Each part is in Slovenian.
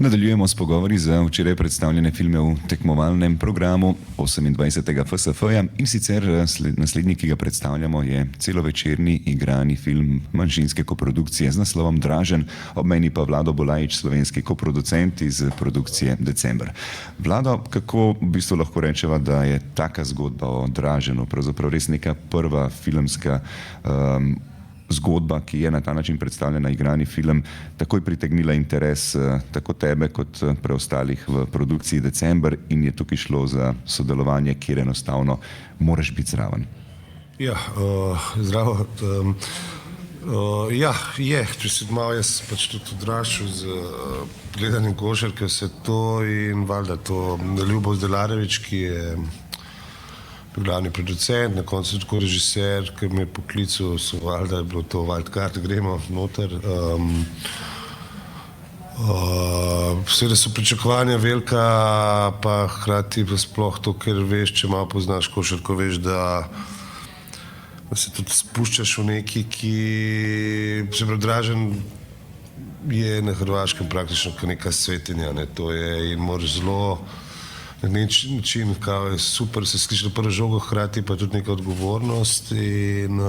Nadaljujemo s pogovori za včeraj predstavljene filme v tekmovalnem programu 28. FSF-ja in sicer naslednji, ki ga predstavljamo, je celovečerni igrani film manjšinske koprodukcije z naslovom Dražen, ob meni pa Vlado Bulajić, slovenski koproducent iz produkcije December. Vlado, kako v bistvu lahko rečeva, da je taka zgodba o Draženu pravzaprav res neka prva filmska zgodba, ki je na ta način predstavljena igrani film, takoj pritegnila interes tako tebe kot preostalih v produkciji December in je tukaj šlo za sodelovanje, kjer enostavno moraš biti zraven. Ja, zdravo. Ja, je, če se malo jaz pač tudi odraščal z gledanjem košarke, vse to in valjda to Ljubov Zdelarević, ki je glavni producent, na koncu tako režiser, ki me je poklical, so valjda, je bilo to wildcard, gremo noter. Seveda so pričakovanja velika, pa hkrati pa sploh to, ker veš, če malo poznaš košarko, veš, da se tudi spuščaš v neki, ki se pravi, Dražen je na Hrvaškem praktično neka svetinja, ne, to je in moraš zelo na neki način, kao je super, se sliši na prvo žogo, hkrati pa tudi neka odgovornost in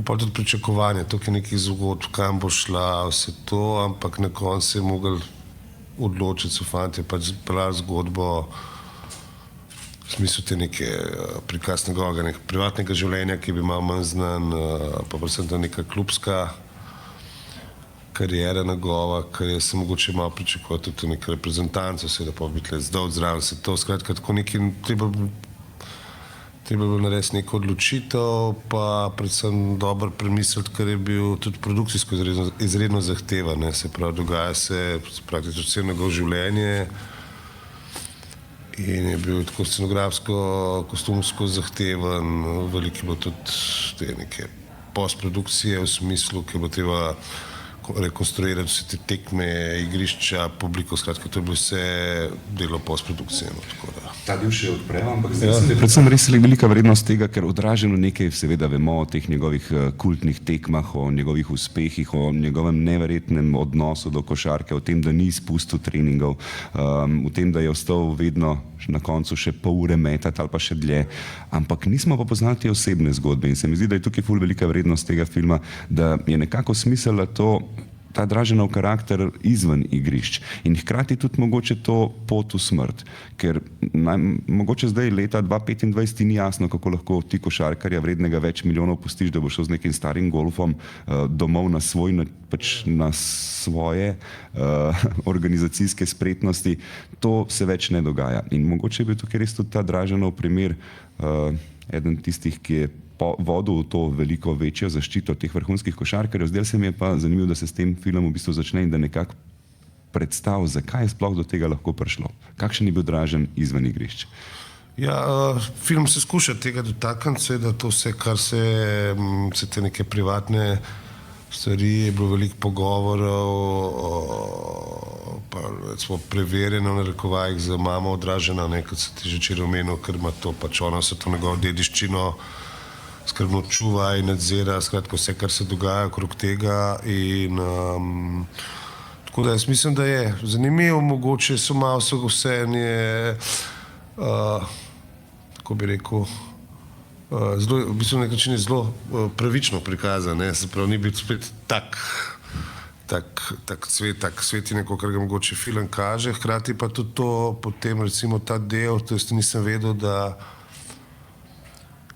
pa tudi pričakovanje, toliko je nekih zgodb, kam bo šla, vse to, ampak na koncu se je mogel odločiti, so fantje pač zbrali zgodbo v smislu te neke prikaz njegovega privatnega življenja, ki bi malo manj znan, pa predvsem ta neka klubska karijera njegova, kar je se mogoče malo pričakovati tudi neka reprezentanca, seveda pa biti le zdolj zdrav, se to skratka tako nekaj, treba bilo narediti neko odločitev, pa predvsem dobro premisliti, ker je bil tudi produkcijsko izredno zahtevan, se pravi, dogaja se praktično celo njegovo življenje in je bil tako scenografsko, kostumsko zahtevan, veliko je bilo tudi te neke postprodukcije v smislu, ki bo treba rekonstruirati vse te tekme, igrišča, publiko, skratka, to je bilo vse delo postprodukcije. Ta del še odpremo, ampak zdaj mislim, da je predvsem res velika vrednost tega, ker Draženu nekaj seveda vemo o teh njegovih kultnih tekmah, o njegovih uspehih, o njegovem neverjetnem odnosu do košarke, o tem, da ni izpustil treningov, o tem, da je ostal vedno na koncu še pol ure metati ali pa še dlje, ampak nismo pa poznali te osebne zgodbe in se mi zdi, da je tukaj ful velika vrednost tega filma, da je nekako smiselno ta Draženov karakter izven igrišč in hkrati tudi mogoče to pot v smrt, ker mogoče zdaj leta 2025 ti ni jasno, kako lahko ti košarkarja vrednega več milijonov pustiš, da bo šel z nekim starim golfom domov na svoje organizacijske spretnosti, to se več ne dogaja in mogoče je bil tukaj res tudi ta Draženov primer eden tistih, ki je vodil v to veliko večjo zaščito teh vrhunskih košarkarjev. Zdaj se mi je pa zanimivo, da se s tem filmom v bistvu začne in da nekako predstav, zakaj je sploh do tega lahko prišlo. Kakšen je bil Dražen izven igrišč? Ja, film se skuša tega dotakniti, da to vse, kar se te neke privatne stvari, je bilo veliko pogovorov, pa recimo preverjeno na narekovajih z mamo Dražena, kot se ti že včeraj omenil, ker ima to pač ona vse to njegovo dediščino skrbno čuva in nadzira, skratka vse, kar se dogaja okrog tega in tako da jaz mislim, da je zanimivo, mogoče so malo vse je tako bi rekel, zelo, v bistvu na nek način je zelo pravično prikazan, se pravi, ni biti spet tak svetineko, kar ga mogoče film kaže, hkrati pa tudi to, potem recimo ta del, to jaz nisem vedel, da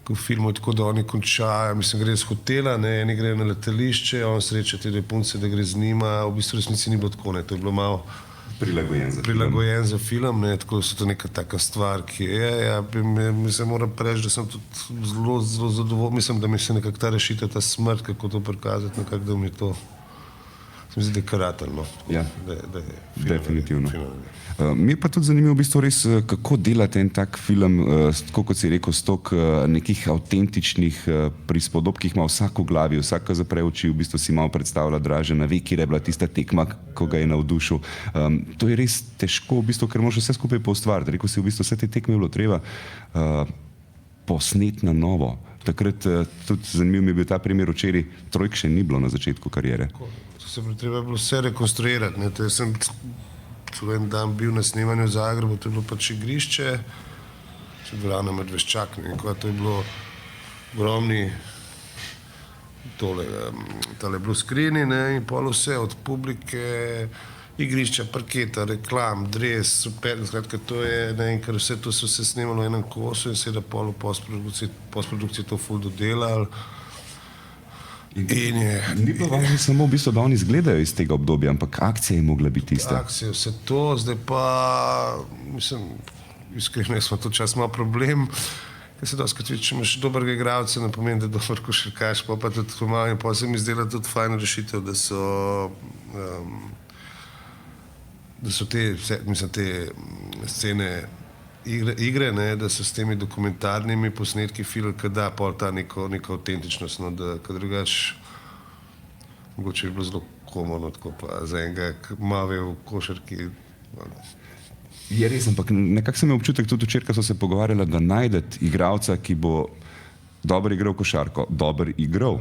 v filmu je tako, da oni končajo, mislim, gre z hotela, eni grejo na letališče, on sreča te dve punce, da gre z njima, v bistvu resnici ni bilo tako, to je bilo malo prilagojen za film, tako da so to neka taka stvar, ki je, mislim, moram reči, da sem tudi zelo zadovoljen, mislim, da mi se nekako ta rešitev, ta smrt, kako to prikazati, nekako, da mi je to, se mi zdi, da je karateljno. Ja, definitivno. Mi je pa tudi zanimivo v bistvu res, kako delate en tak film, tako kot si rekel, s toliko nekih avtentičnih prispodob, ki jih ima vsak v glavi, vsak, ko zapre oči, v bistvu si malo predstavlja Dražena, ve, kjer je bila tista tekma, ko ga je navdušil. To je res težko, v bistvu, ker moraš vse skupaj poustvariti. Rekel si, v bistvu vse te tekme je bilo treba posneti na novo. Takrat tudi zanimiv mi je bil ta primer včeraj, trojk še ni bilo na začetku kariere. To se bi treba bilo vse rekonstruirati. Ne. Jaz sem celo en dan bil na snemanju v Zagrebu, to je bilo pač igrišče, če je bila na Medveščak, to je bilo ogromni tale blue screeni, in pol vse od publike, igrišča, parketa, reklam, dres, super, skratka to je, ker vse to so se snemalo v enem kosu in seveda pol v postprodukciji to ful dodelali. Ni bilo važno samo v bistvu, da oni izgledajo iz tega obdobja, ampak akcija je mogla biti tista. Akcija, vse to, zdaj pa, mislim, iskreno, jaz smo to čas malo problem, ker se doskrat vidi, če imaš dobrega igralca, ne pomeni, da je dober košarkaš, pa tudi malo in pa se mi zdela tudi fajna rešitev, da so te scene igre, da so s temi dokumentarnimi posnetki film, ki da pol ta neko avtentičnost, da drugač mogoče bi bilo zelo komorno, tako pa za enega mave v košarki. Je res, ampak nekako sem imel občutek tudi včeraj, ko so se pogovarjali, da najdete igralca, ki bo dobro igral košarko, dobro igral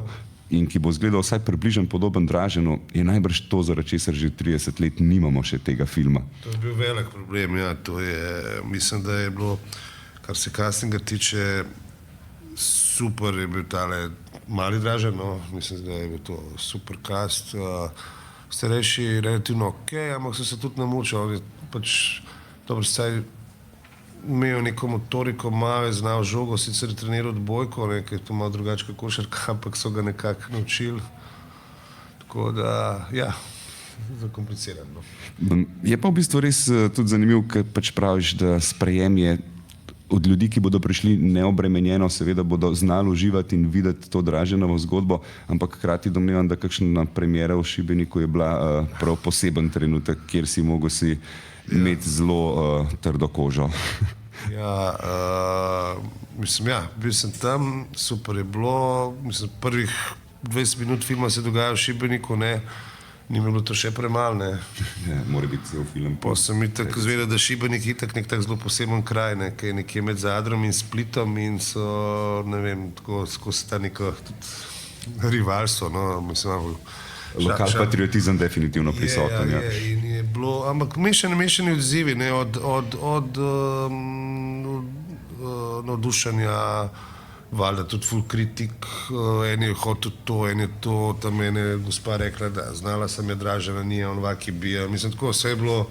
in ki bo izgledal vsaj približno podoben Draženu, je najbrž to, zaradi česar že 30 let nimamo še tega filma. To je bil velik problem, ja, to je, mislim, da je bilo, kar se castinga tiče, super je bil tale mali Dražen, no, mislim, da je bil to super cast, starejši relativno okej, ampak so se tudi namučali, pač dobro, saj imel neko motoriko, mave, znal žogo, sicer je treniral odbojko, ker je to malo drugače kot košarka, ampak so ga nekako naučili. Tako da, ja, zakomplicirano. Je pa v bistvu res tudi zanimiv, ker pač praviš, da sprejem je od ljudi, ki bodo prišli neobremenjeno, seveda bodo znali uživati in videti to Draženovo zgodbo, ampak hkrati domnevam, da kakšna premiera v Šibeniku je bila prav poseben trenutek, kjer si mogel imeti zelo trdo kožo. Ja, mislim, ja, bil sem tam, super je bilo, mislim, prvih 20 minut filma se dogaja v Šibeniku, ni mi bilo to še premalo, Ja, mora biti cel film. Pa sem itak izvedel, da Šibenik je itak nek tak zelo poseben kraj, ki je nekje med Zadrom in Splitom in so, ne vem, tako skozi ta neko rivalstvo, mislim, Lokal patriotizem definitivno prisoten. Je, in je bilo, ampak mešani odzivi, od navdušenja, valjda tudi ful kritik, en je hotel to, en je to, tam ene gospa rekla, da znala sem je Dražena, nije on vaki bija, mislim, tako vse je bilo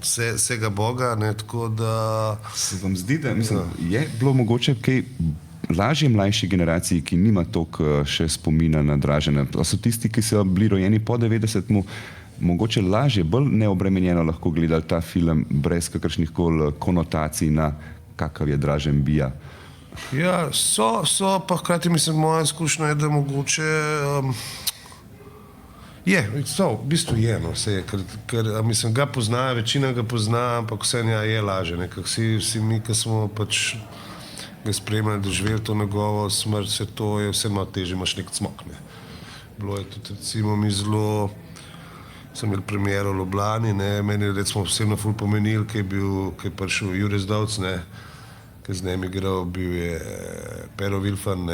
vsega Boga, tako da... Se vam zdi, da je bilo mogoče kaj lažje mlajši generaciji, ki nima toliko še spomina na Dražena, a so tisti, ki so bili rojeni po 90-mu, mogoče lažje, bolj neobremenjeno lahko gledali ta film, brez kakršnihkoli konotacij na kakav je Dražen bija? Ja, so, pa hkrati mislim, moja izkušnja je, da mogoče v bistvu je, vse je, ker mislim, ga poznajo, večina ga pozna, ampak vse je laže, nekako vsi mi, ki smo pač ga spremljali, doživeli to njegovo smrt, vse to je vse malo težje, imaš nek cmok, Bilo je tudi, recimo, mi zelo, sem imel premiero v Ljubljani, meni je recimo posebno ful pomenil, ki je prišel Jure Zdovc, ki je z njim igral, bil je Pero Vilfan,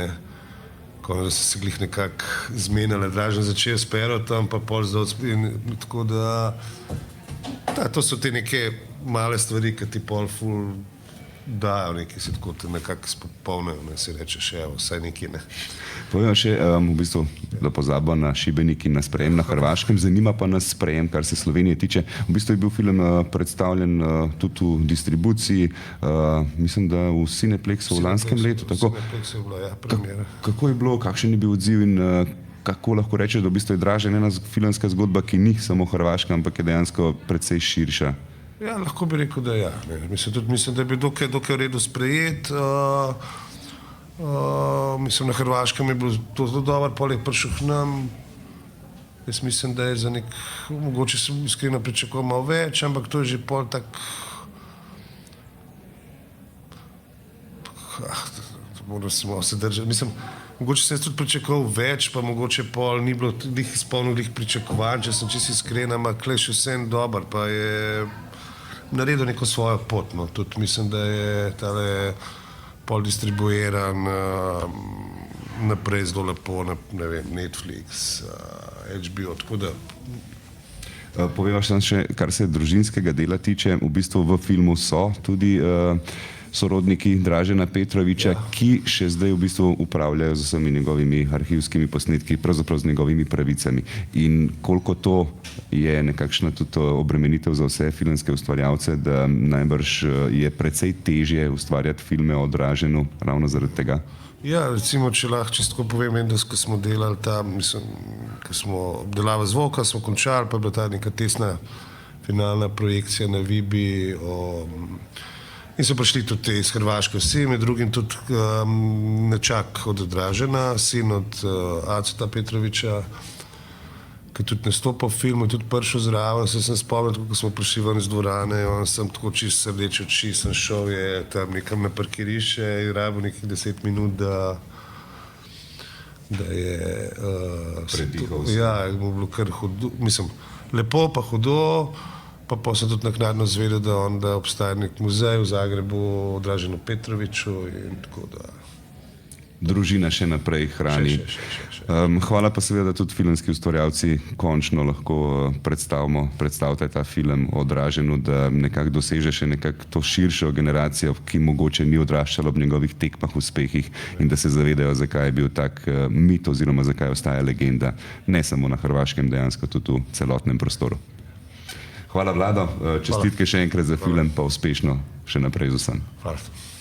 ko so se glih nekako zmenjali, Dražen začel s Perotom, pa pol Zdovc, tako da, to so te neke male stvari, ki ti pol ful dajo nekaj, si tako te nekako spopolnejo, si rečeš, evo, vsaj nekaj, Povem še, v bistvu, da pozabo na Šibenik in na sprejem na Hrvaškem, zanima pa nas sprejem, kar se Slovenije tiče. V bistvu je bil film predstavljen tudi v distribuciji, mislim, da v Cineplexu v lanskem letu. V Cineplexu je bila, ja, premiera. Kako je bilo, kakšen je bil odziv in kako lahko rečeš, da v bistvu je Dražen ena filmska zgodba, ki ni samo hrvaška, ampak je dejansko precej širša? Ja, lahko bi rekel, da ja. Mislim, da je bil dokaj v redu sprejet. Mislim, na Hrvaškem je bilo to zelo dobro, poleg prišel k nam. Jaz mislim, da je za nek, mogoče sem iskreno pričakoval malo več, ampak to je že pol tak... Moram se malo se držati. Mislim, mogoče sem tudi pričakoval več, pa mogoče pol ni bilo tudi izpolnil pričakovanj, če sem čisto iskren, ampak le še vsem dober, pa je naredil neko svojo pot. Tudi mislim, da je tale pol distribuiran naprej zelo lepo, ne vem, Netflix, HBO, tako da. Poveva še, kar se družinskega dela tiče, v bistvu v filmu so tudi sorodniki Dražena Petrovića, ki še zdaj v bistvu upravljajo z vsemi njegovimi arhivskimi posnetki, pravzaprav z njegovimi pravicami. In koliko to je nekakšna tudi obremenitev za vse filmske ustvarjalce, da najbrž je precej težje ustvarjati filme o Draženu ravno zaradi tega? Ja, recimo, če lahko čisto povem, da smo delali tam, mislim, ko smo obdelava zvoka, smo končali, pa je bila ta neka tesna finalna projekcija na Vibi in so prišli tudi iz Hrvaške vsi, med drugim tudi nečak od Dražena, sin od Aceta Petrovića, ki tudi nastopa v filmu, tudi prišel zraven, se sem spomnil, kako smo prišli ven iz dvorane, on sem tako čisto srdeč oči, sem šel je tam nekam na parkirišče in rabil nekih 10 minut, da je predihal se. Ja, mu bilo kar hudo, mislim, lepo pa hudo, pa sem tudi naknadno zvedel, da obstaja nek muzej v Zagrebu o Draženu Petroviću in tako da. Družina še naprej hrani. Hvala pa seveda, da tudi filmski ustvarjalci končno lahko predstavite ta film o Draženu, da nekako doseže še nekako to širšo generacijo, ki mogoče ni odraščala ob njegovih tekmah, uspehih in da se zavedajo, zakaj je bil tak mit oziroma zakaj ostaja legenda, ne samo na Hrvaškem, dejansko tudi v celotnem prostoru. Hvala, Vlado, čestitke še enkrat za film, pa uspešno še naprej z vsem. Hvala.